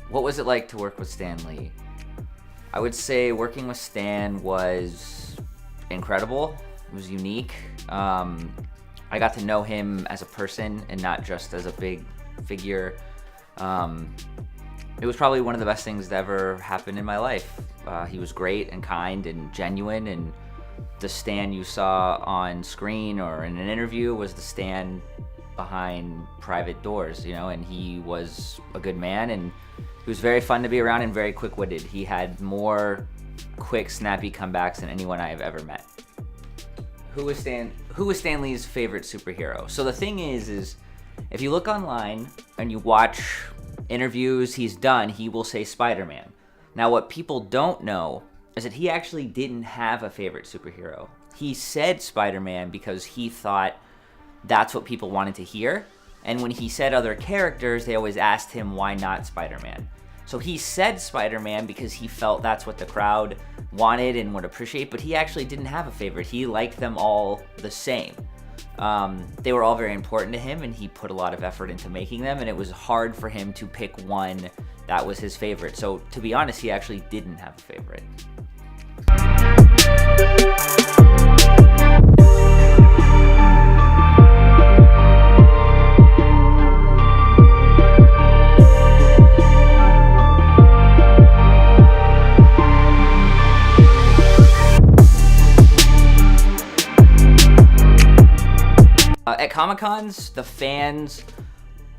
What was it like to work with Stan Lee? I would say working with Stan was incredible. It was unique. I got to know him as a person and not just as a big figure. It was probably one of the best things that ever happened in my life. He was great and kind and genuine, and the Stan you saw on screen or in an interview was the Stan behind private doors, and he was a good man, and he was very fun to be around and very quick-witted. He had more quick, snappy comebacks than anyone I have ever met. Who was Stan Lee's favorite superhero? So the thing is if you look online and you watch interviews he's done, he will say Spider-Man. Now, what people don't know is that he actually didn't have a favorite superhero. He said Spider-Man because he thought that's what people wanted to hear. And when he said other characters, they always asked him why not Spider-Man. So he said Spider-Man because he felt that's what the crowd wanted and would appreciate, but he actually didn't have a favorite. He liked them all the same. They were all very important to him, and he put a lot of effort into making them, and it was hard for him to pick one that was his favorite. So to be honest, he actually didn't have a favorite. At Comic-Cons, the fans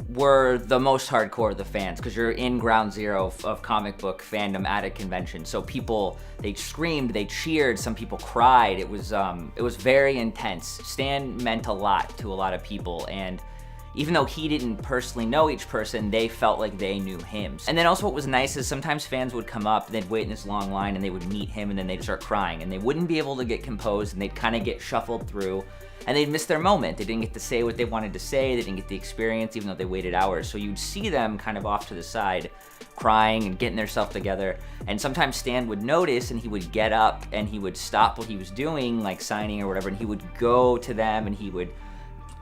were the most hardcore of the fans because you're in ground zero of comic book fandom at a convention. So people, they screamed, they cheered, some people cried. It was very intense. Stan meant a lot to a lot of people, and even though he didn't personally know each person, they felt like they knew him. And then also what was nice is sometimes fans would come up, they'd wait in this long line, and they would meet him, and then they'd start crying, and they wouldn't be able to get composed, and they'd kind of get shuffled through, and they'd miss their moment. They didn't get to say what they wanted to say, they didn't get the experience, even though they waited hours. So you'd see them kind of off to the side, crying and getting themselves together, and sometimes Stan would notice, and he would get up, and he would stop what he was doing, like signing or whatever, and he would go to them, and he would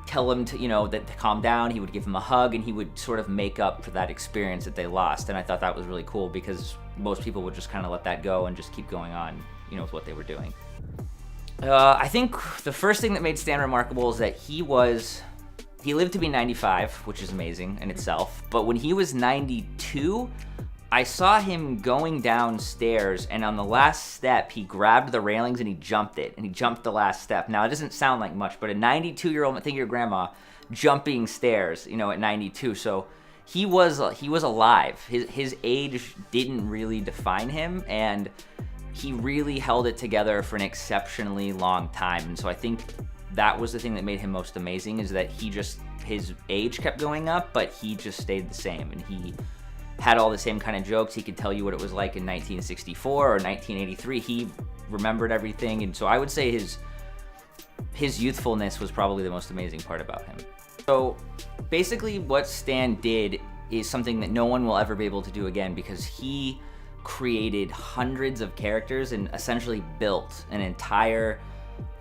tell them to, to calm down. He would give them a hug, and he would sort of make up for that experience that they lost. And I thought that was really cool because most people would just kind of let that go and just keep going on, with what they were doing. I think the first thing that made Stan remarkable is that he lived to be 95, which is amazing in itself. But when he was 92, I saw him going downstairs, and on the last step, he grabbed the railings and he jumped it, and he jumped the last step. Now, it doesn't sound like much, but a 92-year-old, think of your grandma, jumping stairs, at 92. So he was alive. His age didn't really define him, and he really held it together for an exceptionally long time. And so I think that was the thing that made him most amazing, is that his age kept going up, but he just stayed the same, and he had all the same kind of jokes. He could tell you what it was like in 1964 or 1983. He remembered everything, and so I would say his youthfulness was probably the most amazing part about him. So basically what Stan did is something that no one will ever be able to do again, because he created hundreds of characters and essentially built an entire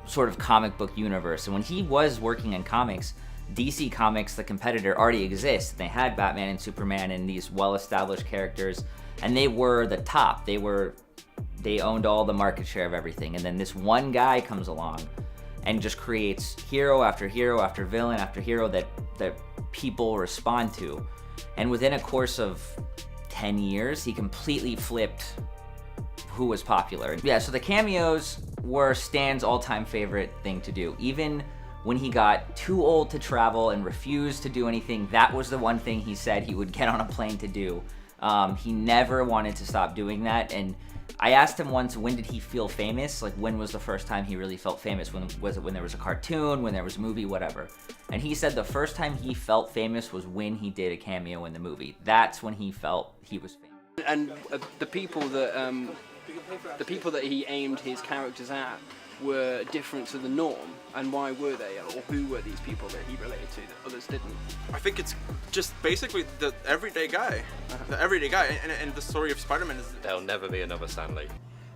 sort of comic book universe. And when he was working in comics, DC Comics, the competitor, already exists. They had Batman and Superman and these well-established characters, and they were the top. They owned all the market share of everything. And then this one guy comes along and just creates hero after hero after villain after hero that people respond to. And within a course of 10 years, he completely flipped who was popular. Yeah, so the cameos were Stan's all-time favorite thing to do. Even when he got too old to travel and refused to do anything, that was the one thing he said he would get on a plane to do. He never wanted to stop doing that. And I asked him once, when did he feel famous? Like, when was the first time he really felt famous? Was it when there was a cartoon, when there was a movie, whatever? And he said the first time he felt famous was when he did a cameo in the movie. That's when he felt he was famous. And the people that he aimed his characters at were different to the norm, and why were they, or who were these people that he related to that others didn't? I think it's just basically the everyday guy. The everyday guy, and the story of Spider-Man is... There'll never be another Stan Lee.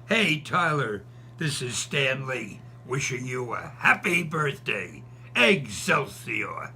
Hey Tyler, this is Stan Lee, wishing you a happy birthday. Excelsior!